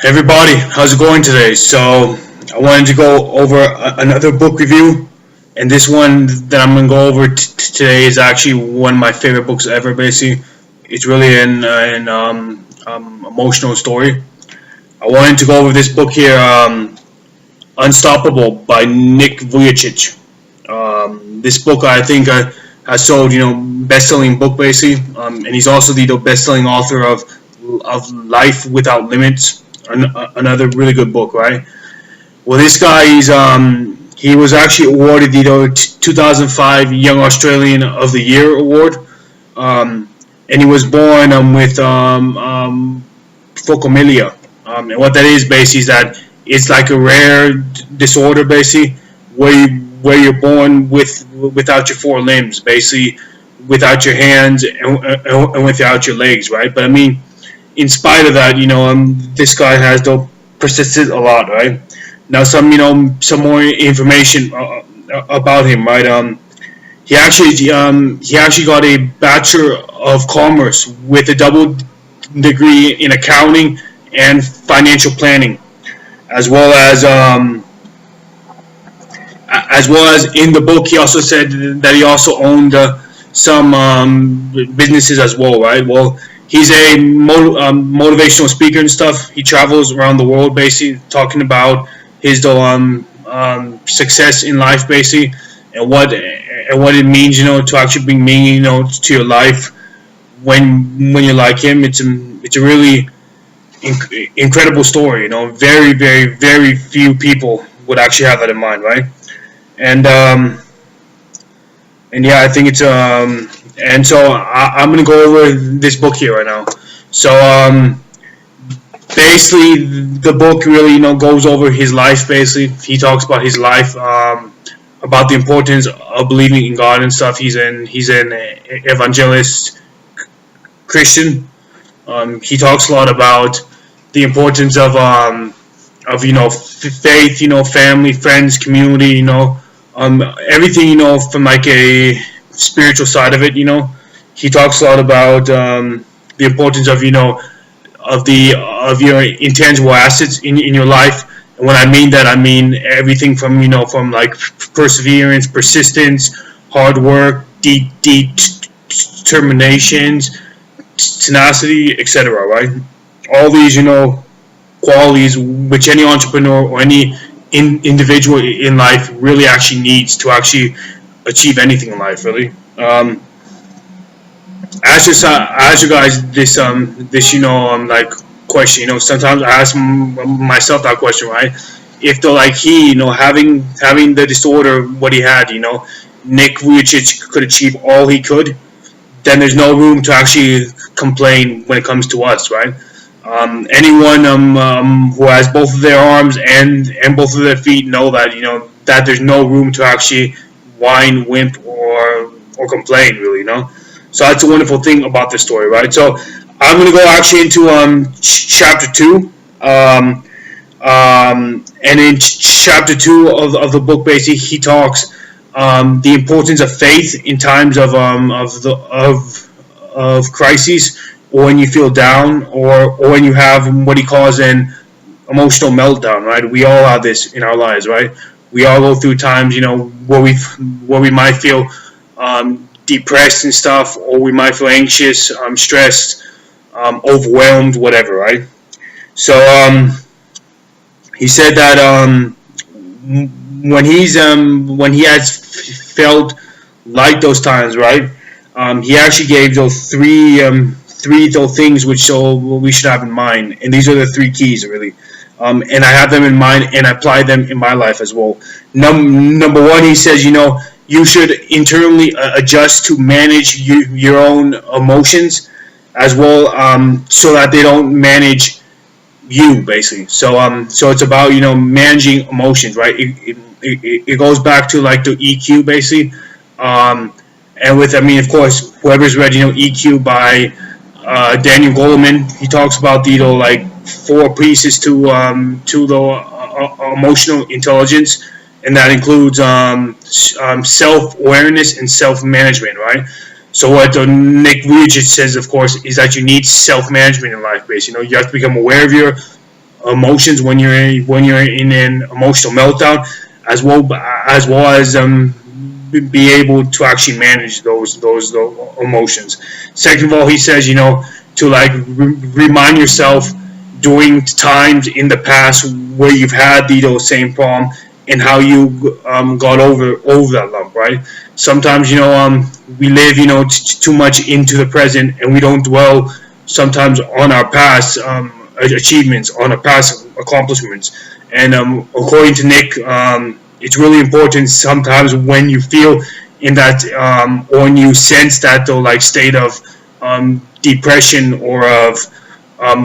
Hey everybody, how's it going today? So, I wanted to go over another book review, and this one that I'm going to go over today is actually one of my favorite books ever, basically. It's really an emotional story. I wanted to go over this book here, Unstoppable by Nick Vujicic. This book I think has sold, best-selling book basically, and he's also the best-selling author of Life Without Limits, another really good book, right? Well, this guy he was actually awarded the 2005 Young Australian of the Year award, and he was born with phocomelia, and what that is basically is that it's like a rare disorder basically where you're born without your four limbs, basically without your hands and without your legs, right? But I mean, in spite of that, this guy has persisted a lot, right? Now, some more information about him, right? He actually got a Bachelor of Commerce with a double degree in accounting and financial planning, as well as in the book, he also said that he also owned some businesses as well, right? Well, he's a motivational speaker and stuff. He travels around the world, basically talking about his success in life, basically, and what it means, to actually bring meaning, to your life when you're like him. It's a really incredible story. Very, very, very few people would actually have that in mind, right? And yeah, I think it's and so I'm gonna go over this book here right now. So basically, the book really goes over his life. Basically, he talks about his life, about the importance of believing in God and stuff. He's an evangelist Christian. He talks a lot about the importance of faith, family, friends, community, everything, from like a spiritual side of it. He talks a lot about the importance of of your intangible assets in your life. And when I mean that, I mean everything from from like perseverance, persistence, hard work, deep determinations, tenacity, etc. Right? All these qualities which any entrepreneur or any individual in life really actually needs to actually achieve anything in life, really. Ask you guys this like question. Sometimes I ask myself that question, right? If they're like having the disorder what he had, Nick Vujicic could achieve all he could, then there's no room to actually complain when it comes to us, right? Anyone who has both of their arms and both of their feet know that that there's no room to actually whine, wimp, or complain, really. So that's a wonderful thing about this story, right? So I'm going to go actually into chapter 2, and in chapter 2 of the book, basically he talks the importance of faith in times of crises, or when you feel down, or when you have what he calls an emotional meltdown, right? We all have this in our lives, right? We all go through times, where we might feel depressed and stuff, or we might feel anxious, stressed, overwhelmed, whatever, right? So he said that when he has felt like those times, right? He actually gave those three things which we should have in mind, and these are the three keys, really. And I have them in mind, and I apply them in my life as well. Number one, he says, you should internally adjust to manage your own emotions as well, so that they don't manage you, basically. So it's about managing emotions, right? It goes back to like the EQ, basically. And of course, whoever's read EQ by Daniel Goleman, he talks about the like 4 pieces to the emotional intelligence, and that includes self-awareness and self-management, right? So what Nick Vujicic says, of course, is that you need self-management in life, basically. You have to become aware of your emotions when you're in an emotional meltdown, as well as be able to actually manage those emotions. Second of all, he says, to like remind yourself during times in the past where you've had those same problem and how you got over that lump, right? Sometimes we live too much into the present, and we don't dwell sometimes on our past achievements, on our past accomplishments. And according to Nick, it's really important sometimes when you feel in that or when you sense that like state of depression or of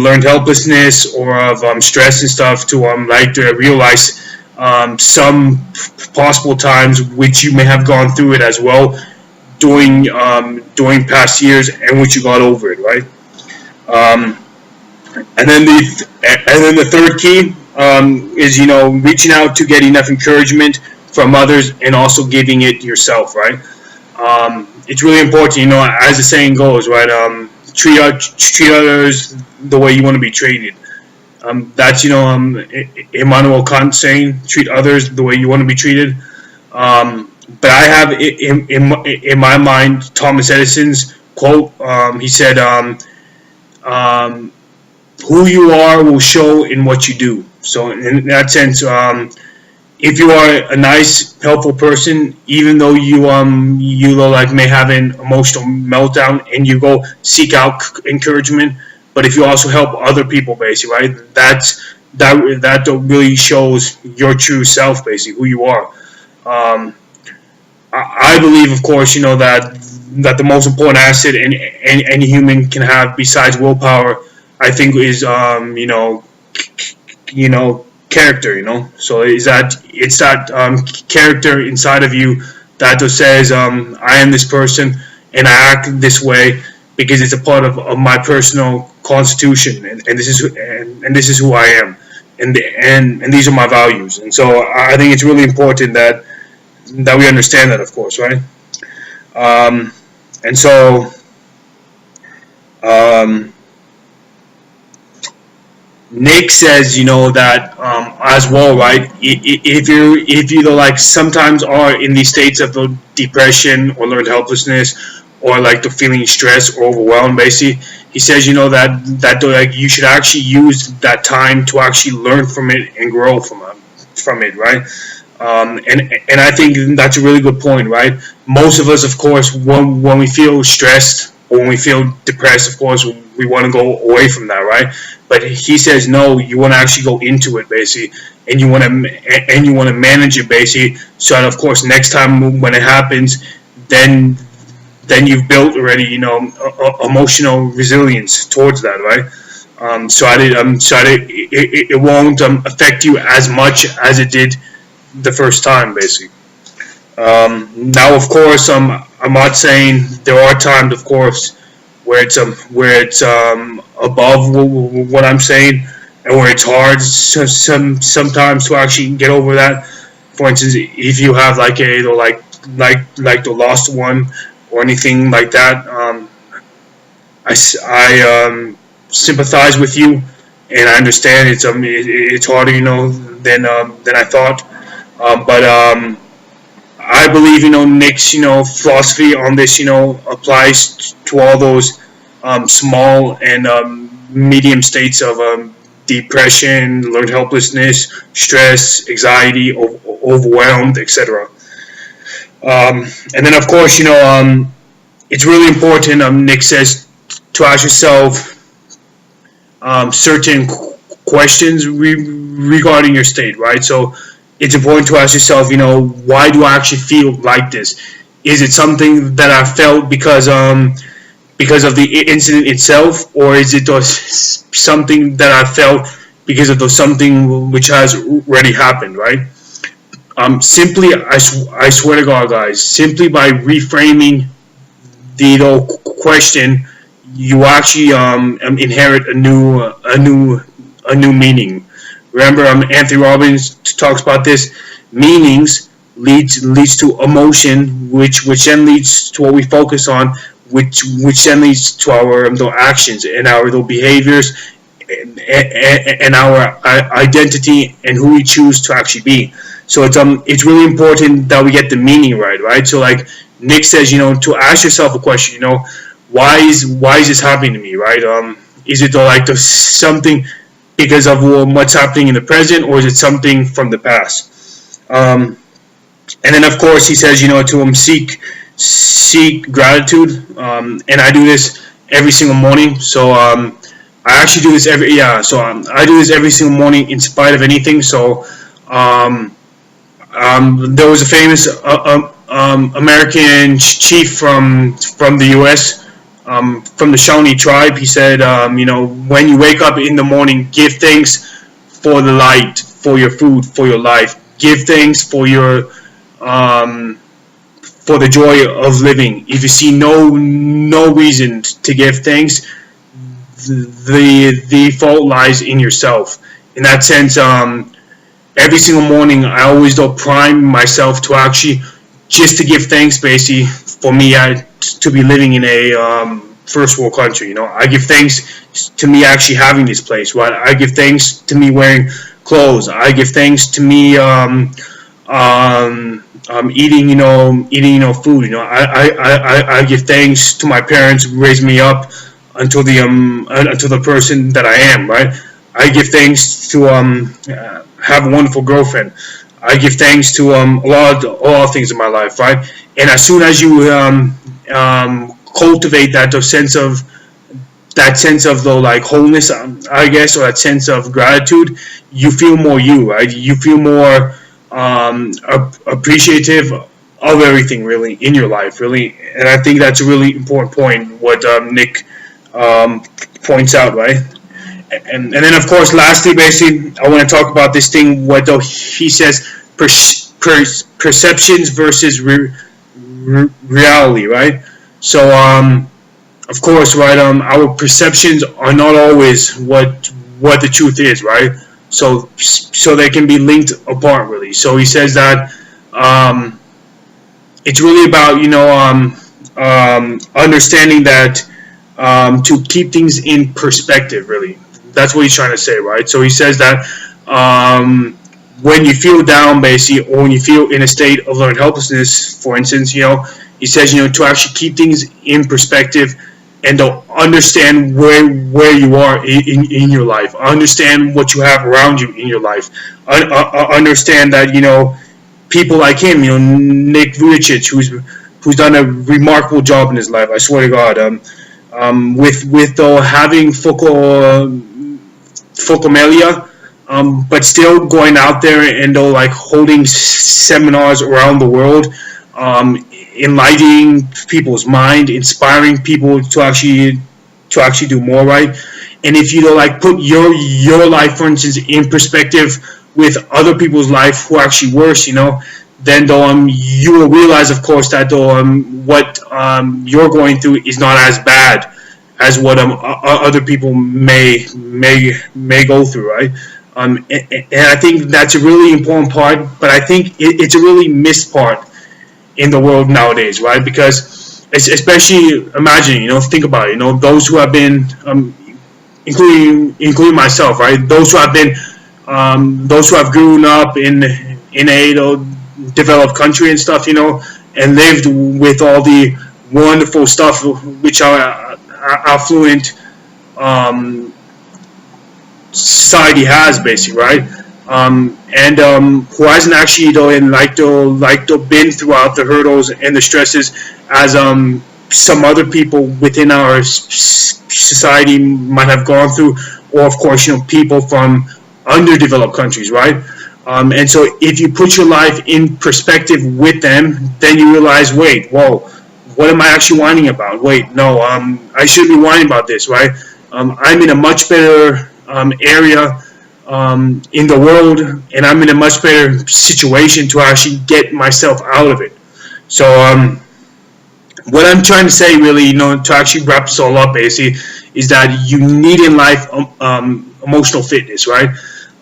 learned helplessness or of stress and stuff to realize some possible times which you may have gone through it as well during past years and which you got over it, right? And then the third key is reaching out to get enough encouragement from others and also giving it yourself, right? It's really important, as the saying goes, right? Treat others the way you want to be treated. That's Immanuel Kant saying, treat others the way you want to be treated. But I have in my mind Thomas Edison's quote. He said, "Who you are will show in what you do." So in that sense, if you are a nice, helpful person, even though you may have an emotional meltdown and you go seek out encouragement, but if you also help other people, basically, right? That really shows your true self, basically, who you are. I believe, of course, that the most important asset any human can have besides willpower, I think, is character. So it's that character inside of you that just says, I am this person and I act this way because it's a part of my personal constitution, and this is who I am, and these are my values. And so I think it's really important that we understand that, of course, right? And so Nick says, that as well, right? If you like sometimes are in these states of the depression or learned helplessness or like the feeling stressed or overwhelmed, basically, he says, that like you should actually use that time to actually learn from it and grow from it, right? And I think that's a really good point, right? Most of us, of course, when we feel stressed or when we feel depressed, of course, we want to go away from that, right? But he says no. You want to actually go into it, basically, and you want to manage it, basically, so that, of course, next time when it happens, then you've built already, emotional resilience towards that, right? So it won't affect you as much as it did the first time, basically. Now, of course, I'm not saying there are times, of course, where it's above what I'm saying, and where it's hard sometimes to actually get over that. For instance, if you have like the lost one or anything like that, I sympathize with you, and I understand it's harder, than I thought. But I believe, Nick's, philosophy on this, applies to all those small and medium states of depression, learned helplessness, stress, anxiety, overwhelmed, etc. And then, of course, it's really important, Nick says, to ask yourself certain questions regarding your state, right? So it's important to ask yourself, why do I actually feel like this? Is it something that I felt because of the incident itself, or is it something that I felt because of something which has already happened, right? Simply, I swear to God, guys, simply by reframing the question, you actually inherit a new meaning. Remember, Anthony Robbins talks about this. Meanings leads to emotion, which then leads to what we focus on, which then leads to our actions and our behaviors, and our identity and who we choose to actually be. So it's really important that we get the meaning right. So like Nick says, to ask yourself a question, why is this happening to me, right? Is it like there's something because of what's happening in the present, or is it something from the past? And then of course he says, to seek gratitude, and I do this every single morning. So I actually do this I do this every single morning in spite of anything. So there was a famous American chief from the U.S. From the Shawnee tribe. He said, when you wake up in the morning, give thanks for the light, for your food, for your life. Give thanks for your for the joy of living. If you see no reason to give thanks, the fault lies in yourself. In that sense, every single morning I always prime myself to actually just to give thanks. Basically, for me, to be living in a first world country. I give thanks to me actually having this place. Right, I give thanks to me wearing clothes. I give thanks to me eating food. I give thanks to my parents who raised me up until the person that I am. Right, I give thanks to have a wonderful girlfriend. I give thanks to a lot of things in my life. Right, and as soon as you cultivate that sense of like wholeness, I guess, or that sense of gratitude, you feel more you, right? You feel more appreciative of everything, really, in your life, really. And I think that's a really important point, what Nick points out, right? And then, of course, lastly, basically, I want to talk about this thing, what he says, perceptions versus reality, right? So, of course, right, our perceptions are not always what the truth is, right? So they can be linked apart, really. So he says that it's really about understanding that to keep things in perspective, really. That's what he's trying to say, right? So he says that when you feel down, basically, or when you feel in a state of learned helplessness, for instance, he says, to actually keep things in perspective and to understand where you are in your life. Understand what you have around you in your life. Understand that, people like him, Nick Vujicic, who's done a remarkable job in his life, I swear to God, with having focomelia, but still going out there and like holding seminars around the world, enlightening people's mind, inspiring people to actually do more, right? And if you like put your life, for instance, in perspective with other people's life who are actually worse, then you will realize, of course, that what you're going through is not as bad as what other people may go through, right? And I think that's a really important part, but I think it's a really missed part in the world nowadays, right? Because especially imagine, think about it, those who have been, including myself, right? Those who have been, those who have grown up in a developed country and stuff, and lived with all the wonderful stuff which our affluent society has, basically, right? And who hasn't actually been throughout the hurdles and the stresses as some other people within our society might have gone through, or of course people from underdeveloped countries, right? And so if you put your life in perspective with them, then you realize, wait, whoa, what am I actually whining about? Wait, no, I shouldn't be whining about this, right? I'm in a much better area in the world, and I'm in a much better situation to actually get myself out of it. So what I'm trying to say, really, to actually wrap this all up, basically, is that you need in life emotional fitness, right?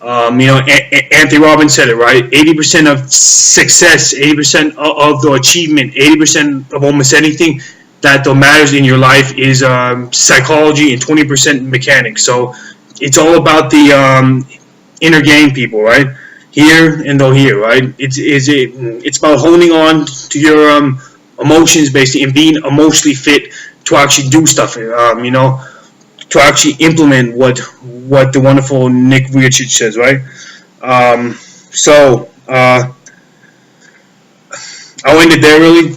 Anthony Robbins said it, right? 80% of success, 80% of the achievement, 80% of almost anything that matters in your life is psychology, and 20% mechanics. So it's all about the inner game, people, right? Here and though here, right? It's about holding on to your emotions, basically, and being emotionally fit to actually do stuff. To actually implement what the wonderful Nick Vujicic says, right? I'll end it there, really.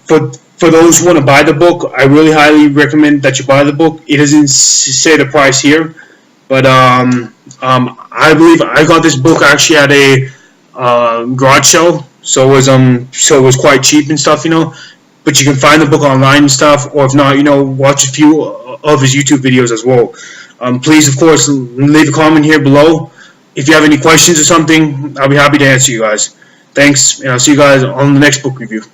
For those who want to buy the book, I really highly recommend that you buy the book. It doesn't say the price here, but I believe I got this book actually at a garage sale, so it was quite cheap and stuff, But you can find the book online and stuff, or if not, watch a few of his YouTube videos as well. Please, of course, leave a comment here below. If you have any questions or something, I'll be happy to answer you guys. Thanks, and I'll see you guys on the next book review.